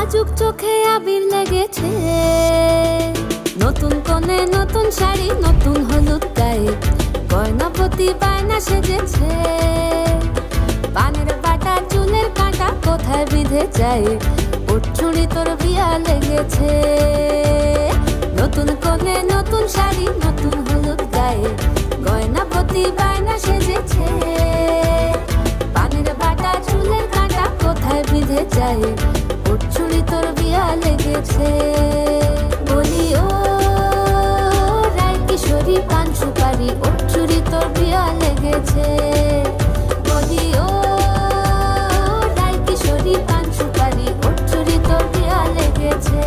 নাজুক চোখে আবির লেগেছে, নতুন কোণে নতুন শাড়ি, নতুন হলুদ গায়ে, গয়নাপতি বায়না সেজেছে। পানের বাটা চুলের কাঁটা কোথায় বিঁধে যায়, ওর চুড়ি তোর বিয়া লেগেছে। নতুন কোণে নতুন শাড়ি, নতুন হলুদ গায়ে, গয়নাপতি বায়না সেজেছে। পানের বাটা চুলের কাঁটা কোথায় বিঁধে যায়, ওর চুড়ি তোর বিয়া লেগেছে। বলি ও রায় কিশোরী পান সুপারি, ওর চুড়ি তোর বিয়া লেগেছে। বলি ও রায় কিশোরী পান সুপারি, ওর চুড়ি তোর বিয়া লেগেছে।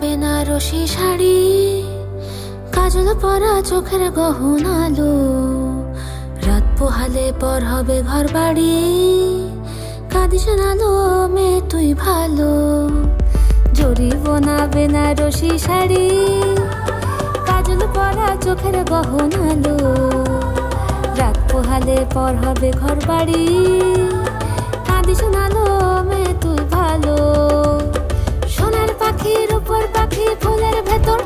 বেনারসি শাড়ি, কাজল পরা চোখের গহনালো, রাত পোহালে পর হবে ঘর বাড়ি, কাঁদিস নালো মেয়ে তুই ভালো। জরি বোনা বেনারসি শাড়ি, কাজল পরা চোখের গহনালো, রাত পোহালে পর হবে ঘর বাড়ি, কাঁদিস নালো মেয়ে তুই ভালো। সোনার পাখির উপর পাখি, ফুলের ভেতর